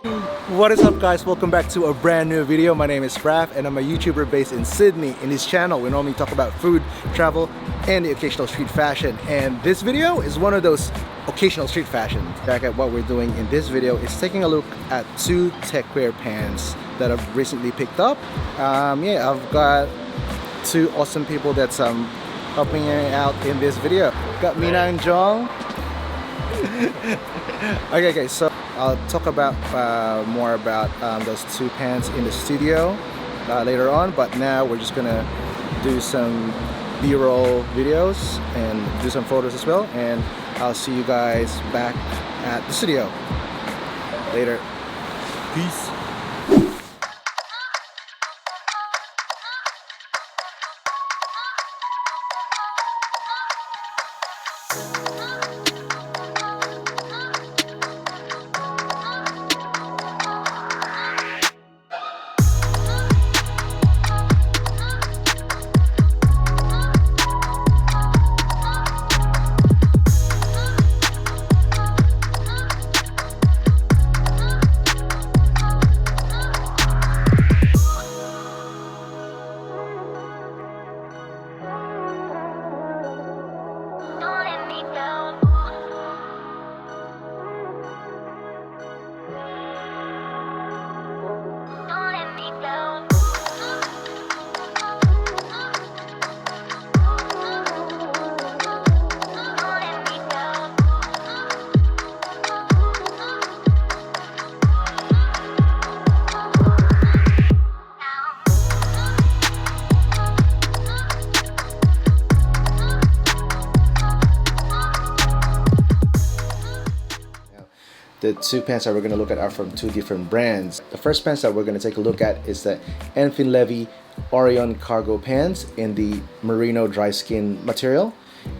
What is up, guys? Welcome back to a brand new video. My name is Raf and I'm a YouTuber based in Sydney. In this channel we normally talk about food, travel, and the occasional street fashion, and this video is one of those occasional street fashion. Back at what we're doing in this video is taking a look at two Techwear pants that I've recently picked up. Yeah, I've got two awesome people that's helping me out in this video. Got Mina and Jong. Okay, so I'll talk about more about those two pants in the studio later on, but now we're just gonna do some B-roll videos and do some photos as well, and I'll see you guys back at the studio later. Peace. The two pants that we're going to look at are from two different brands. The first pants that we're going to take a look at is the Enfin levé Aurrean cargo pants in the merino dry skin material.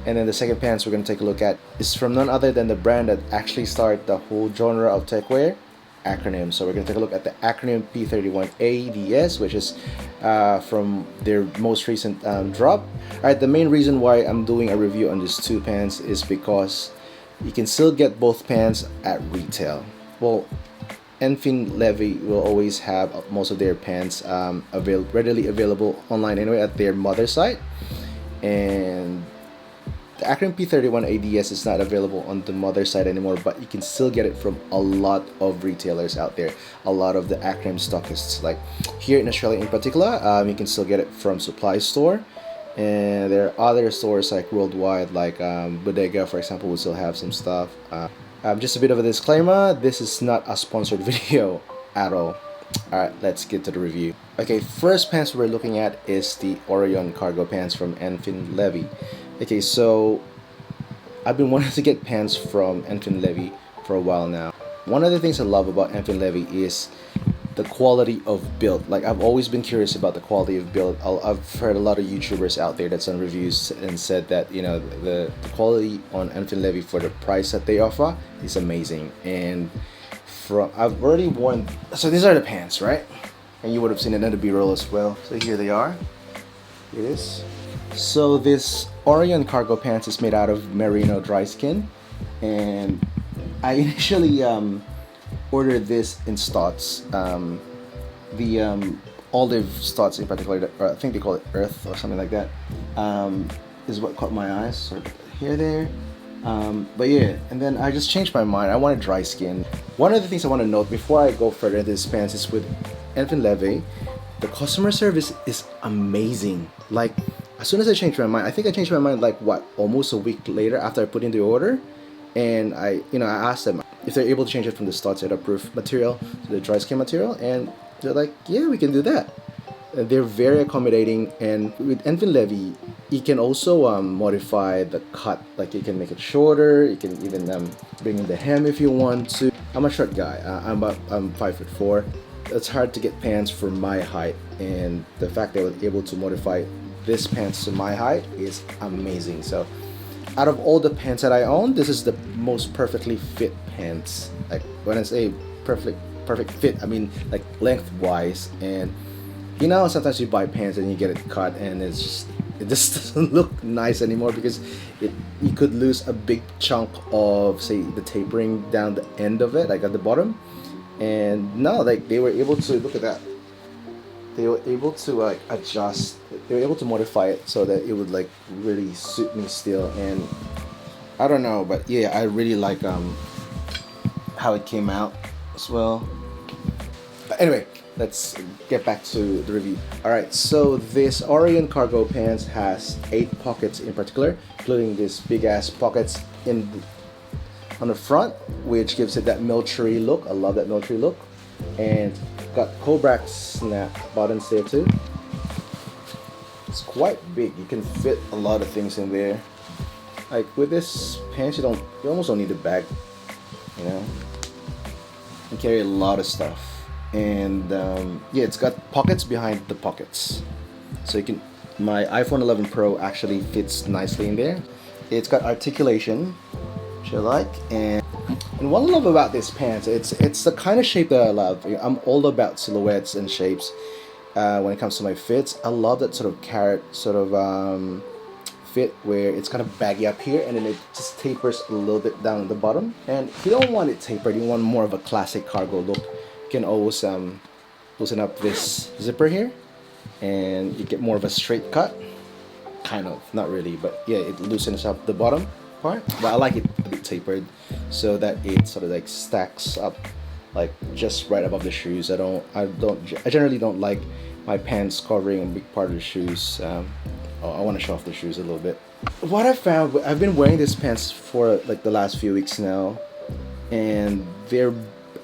And then the second pants we're going to take a look at is from none other than the brand that actually started the whole genre of techwear, Acronym. So we're going to take a look at the Acronym P31A-DS, which is from their most recent drop. Alright, the main reason why I'm doing a review on these two pants is because you can still get both pants at retail. Well, Enfin levé will always have most of their pants readily available online anyway at their mother site, and the Acronym P31A-DS is not available on the mother site anymore, but you can still get it from a lot of retailers out there, a lot of the Acronym stockists. Like here in Australia in particular, you can still get it from Supply Store. And there are other stores like worldwide, like Bodega, for example, will still have some stuff. Just a bit of a disclaimer, this is not a sponsored video at all. Alright, let's get to the review. Okay, first pants we're looking at is the Orion cargo pants from Enfin levé. Okay, so I've been wanting to get pants from Enfin levé for a while now. One of the things I love about Enfin levé is the quality of build. Like, I've always been curious about the quality of build. I've heard a lot of YouTubers out there that's done reviews and said that, you know, the quality on Enfin levé for the price that they offer is amazing. And I've already worn, so these are the pants, right? And you would have seen it in the B-roll as well. So here they are. Here it is. So this Orion cargo pants is made out of merino dry skin, and I initially ordered this in Stotts, the olive Stotts in particular, or I think they call it Earth or something like that, is what caught my eyes. So here, there, but yeah, and then I just changed my mind. I wanted dry skin. One of the things I want to note before I go further into this pants is with Enfin levé, the customer service is amazing. Like, as soon as I changed my mind, I think I changed my mind like what, almost a week later after I put in the order, and I asked them if they're able to change it from the Stotts proof material to the dry skin material, and they're like, yeah, we can do that. And they're very accommodating, and with Enfin levé, you can also modify the cut. Like, you can make it shorter, you can even bring in the hem if you want to. I'm a short guy, I'm 5'4". It's hard to get pants for my height, and the fact that I was able to modify this pants to my height is amazing. So out of all the pants that I own, this is the most perfectly fit pants. Like, when I say perfect fit, I mean like lengthwise. And you know, sometimes you buy pants and you get it cut and it just doesn't look nice anymore because you could lose a big chunk of, say, the tapering down the end of it, like at the bottom, And no, like they were able to look at that. They were able to like adjust. They were able to modify it so that it would like really suit me still. And I don't know, but yeah, I really like how it came out as well. But anyway, let's get back to the review. Alright, so this Orion cargo pants has 8 pockets in particular, including these big ass pockets on the front, which gives it that military look. I love that military look. And got Cobra snap buttons there too. It's quite big. You can fit a lot of things in there. Like with this pants, you almost don't need a bag. You know, you can carry a lot of stuff. And yeah, it's got pockets behind the pockets, so you can. My iPhone 11 Pro actually fits nicely in there. It's got articulation, which I like, and what I love about this pants, it's the kind of shape that I love. I'm all about silhouettes and shapes when it comes to my fits. I love that sort of carrot sort of fit where it's kind of baggy up here and then it just tapers a little bit down at the bottom. And if you don't want it tapered, you want more of a classic cargo look, you can always loosen up this zipper here and you get more of a straight cut. Kind of, not really, but yeah, it loosens up the bottom part. But I like it a bit tapered so that it sort of like stacks up like just right above the shoes. I generally don't like my pants covering a big part of the shoes. I want to show off the shoes a little bit. What I found, I've been wearing these pants for like the last few weeks now, and they're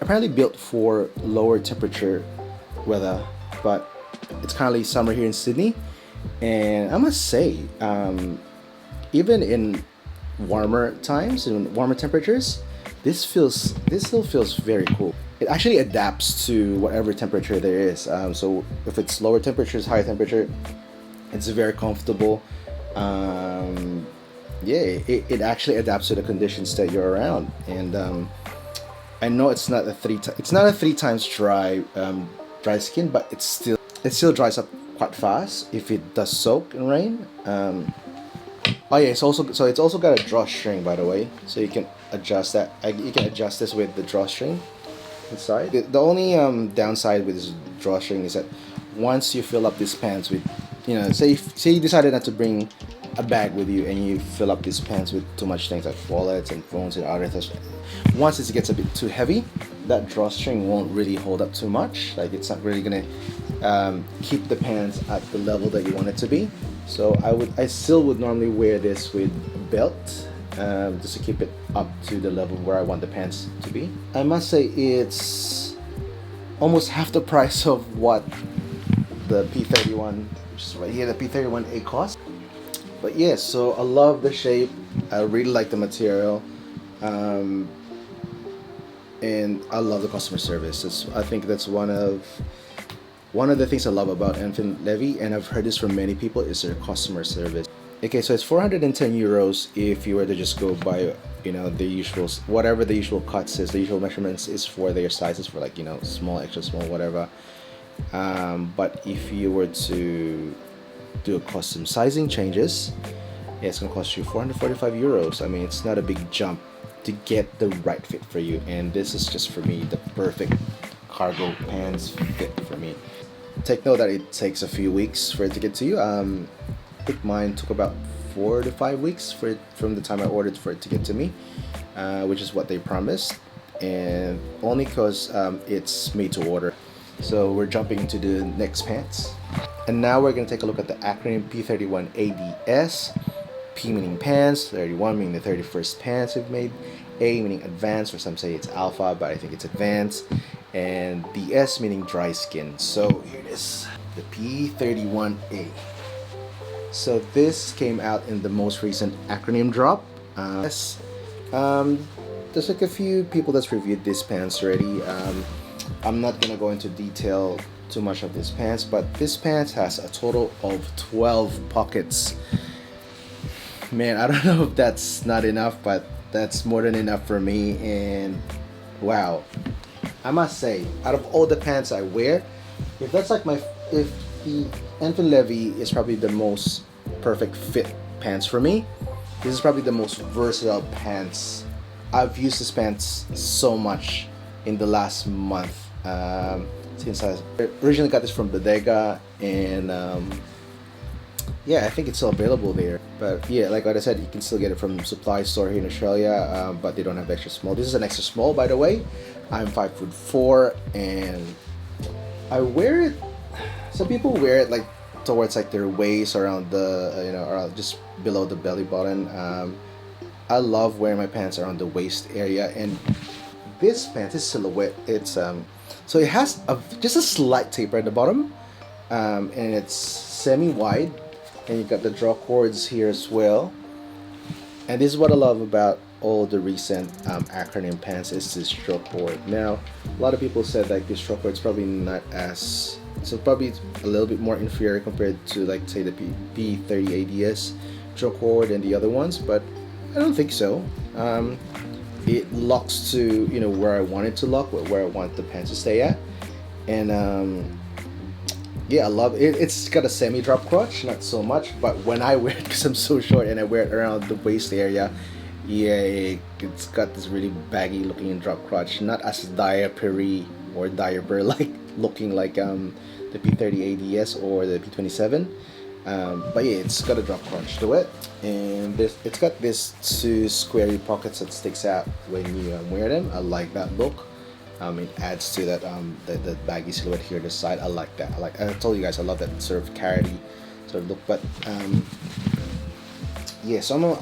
apparently built for lower temperature weather, but it's currently summer here in Sydney, and I must say, even in warmer times, in warmer temperatures, this still feels very cool. It actually adapts to whatever temperature there is. So if it's lower temperatures, higher temperature, it's very comfortable. Yeah, it actually adapts to the conditions that you're around. And I know it's not a 3 times dry skin, but it still dries up quite fast if it does soak in rain. Oh yeah, it's also got a drawstring, by the way, so you can adjust that. You can adjust this with the drawstring inside. The only downside with this drawstring is that once you fill up these pants with, you know, say you decided not to bring a bag with you and you fill up these pants with too much things like wallets and phones and other things, once it gets a bit too heavy, that drawstring won't really hold up too much. Like it's not really gonna keep the pants at the level that you want it to be. So I still would normally wear this with a belt, just to keep it up to the level where I want the pants to be. I must say it's almost half the price of what the P31, which is right here, the P31A cost. But yeah, so I love the shape. I really like the material, and I love the customer service. I think that's one of the things I love about Enfin levé, and I've heard this from many people, is their customer service. Okay, so it's 410 euros if you were to just go by, you know, the usual, whatever the usual cuts is, the usual measurements is for their sizes, for like, you know, small, extra small, whatever. But if you were to do a custom sizing changes, yeah, it's gonna cost you 445 euros. I mean, it's not a big jump to get the right fit for you, and this is just, for me, the perfect cargo pants fit for me. Take note that it takes a few weeks for it to get to you. I think mine took about 4 to 5 weeks from the time I ordered for it to get to me, which is what they promised, and only because it's made to order. So we're jumping into the next pants, and now we're going to take a look at the acronym P31A-DS. P meaning pants, 31 meaning the 31st pants we've made, A meaning advanced, or some say it's alpha, but I think it's advanced, and DS meaning dry skin. So here it is, the P31A. So this came out in the most recent acronym drop. There's like a few people that's reviewed these pants already. I'm not gonna go into detail too much of this pants, but this pants has a total of 12 pockets. Man, I don't know if that's not enough, but that's more than enough for me. And wow, I must say, out of all the pants I wear, if the Enfin levé is probably the most perfect fit pants for me, this is probably the most versatile pants. I've used this pants so much in the last month, since I originally got this from Bodega, and yeah, I think it's still available there. But yeah, like what I said, you can still get it from supply store here in Australia, but they don't have extra small. This is an extra small, by the way. I'm 5'4", and I wear it. Some people wear it like towards like their waist, around the around just below the belly button. I love wearing my pants around the waist area, and this pants, this silhouette, it's so it has just a slight taper at the bottom, and it's semi-wide, and you got the draw cords here as well. And this is what I love about all the recent Acronym pants, is this draw cord. Now, a lot of people said like this draw cord is probably not as, so probably a little bit more inferior compared to like say the P31A-DS draw cord and the other ones, but I don't think so. It locks to where I want it to lock, where I want the pants to stay at, and yeah, I love it. It's got a semi-drop crotch, not so much, but when I wear it, because I'm so short and I wear it around the waist area, yeah, it's got this really baggy looking drop crotch, not as diaper-y or diaper like looking like the P30A-DS or the P27. But yeah, it's got a drop crotch to it, and it's got this two squarey pockets that sticks out when you wear them. I like that look. It adds to that the baggy silhouette here on the side. I like that. I told you guys, I love that sort of carroty sort of look. But yeah, so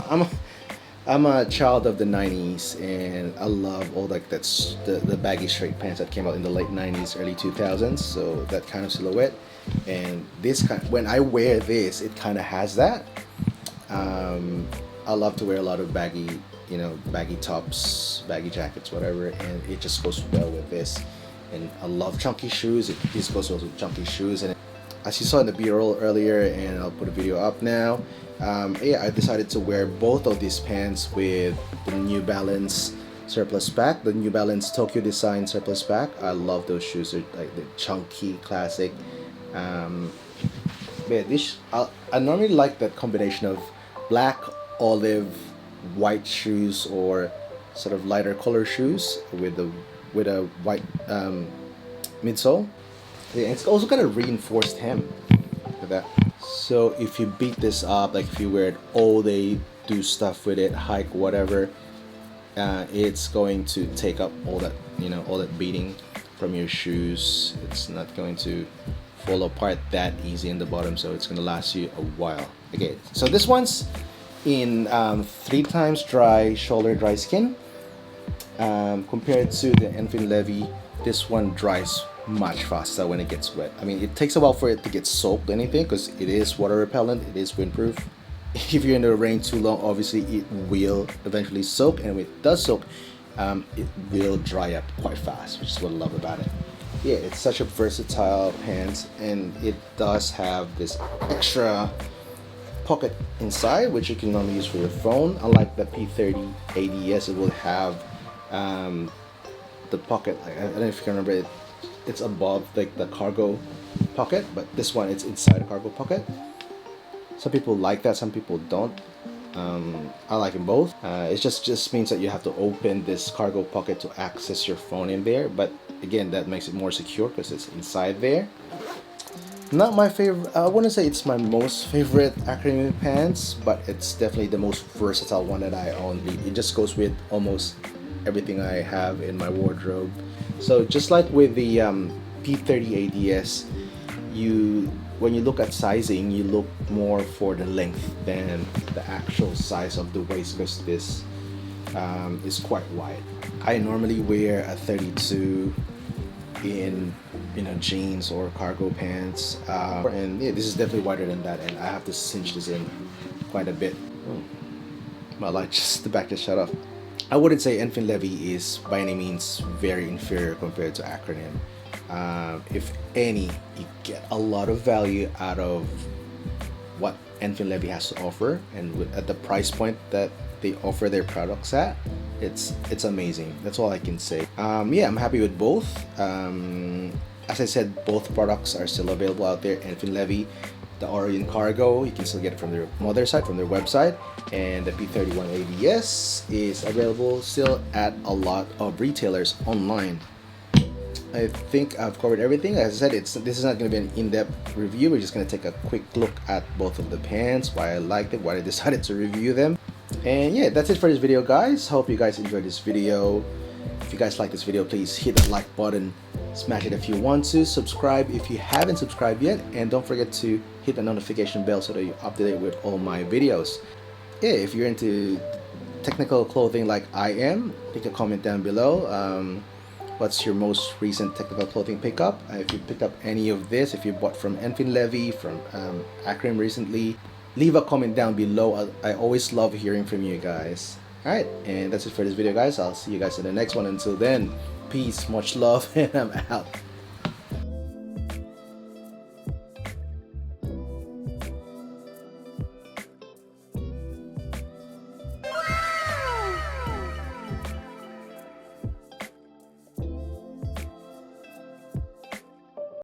I'm a child of the 90s, and I love all like that's the baggy straight pants that came out in the late 90s, early 2000s. So that kind of silhouette, and this kind, when I wear this, it kind of has that. I love to wear a lot of baggy, baggy tops, baggy jackets, whatever, and it just goes well with this. And I love chunky shoes. This goes well with chunky shoes, and as you saw in the B-roll earlier, and I'll put a video up now. Yeah, I decided to wear both of these pants with the New Balance surplus pack, the New Balance Tokyo Design surplus pack. I love those shoes. They're like the chunky, classic. Yeah, I normally like that combination of black, olive, white shoes, or sort of lighter color shoes with a white midsole. Yeah, it's also got a reinforced hem. Look at that. So if you beat this up, like if you wear it all day, do stuff with it, hike, whatever, it's going to take up all that all that beating from your shoes. It's not going to fall apart that easy in the bottom, so it's going to last you a while. Okay, so this one's in 3 times dry shoulder dry skin, compared to the Enfin levé. This one dries much faster when it gets wet. I mean, it takes a while for it to get soaked, anything, because it is water repellent, it is windproof. If you're in the rain too long, obviously it will eventually soak, and when it does soak, it will dry up quite fast, which is what I love about it. Yeah, it's such a versatile pants, and it does have this extra pocket inside, which you can normally use for your phone. Unlike the P30A-DS, it will have the pocket, I don't know if you can remember it, it's above like the cargo pocket, but this one, it's inside the cargo pocket. Some people like that, some people don't. I like them both. It just means that you have to open this cargo pocket to access your phone in there, but again, that makes it more secure because it's inside there. Not my favorite, I wouldn't say it's my most favorite Acronym pants, but it's definitely the most versatile one that I own. It just goes with almost everything I have in my wardrobe. So just like with the P30A-DS, when you look at sizing, you look more for the length than the actual size of the waist, because this is quite wide. I normally wear a 32 in jeans or cargo pants, and yeah, this is definitely wider than that, and I have to cinch this in quite a bit. My light the back just shut off. I wouldn't say Enfin levé is by any means very inferior compared to Acronym. If any, you get a lot of value out of what Enfin levé has to offer, and at the price point that they offer their products at, it's amazing. That's all I can say. Yeah, I'm happy with both. As I said, both products are still available out there. Enfin levé the Orion cargo, you can still get it from their mother site, from their website. And the P31A-DS is available still at a lot of retailers online. I think I've covered everything. As I said, this is not going to be an in-depth review. We're just going to take a quick look at both of the pants, why I liked it, why I decided to review them. And yeah, that's it for this video, guys. Hope you guys enjoyed this video. If you guys like this video, please hit that like button, smash it if you want to, subscribe if you haven't subscribed yet, and don't forget to hit the notification bell so that you're up to date with all my videos. Yeah, if you're into technical clothing like I am, leave a comment down below. What's your most recent technical clothing pickup? If you picked up any of this, if you bought from Enfin levé, from Acronym recently, leave a comment down below. I always love hearing from you guys. Alright, and that's it for this video, guys. I'll see you guys in the next one. Until then, peace, much love, and I'm out.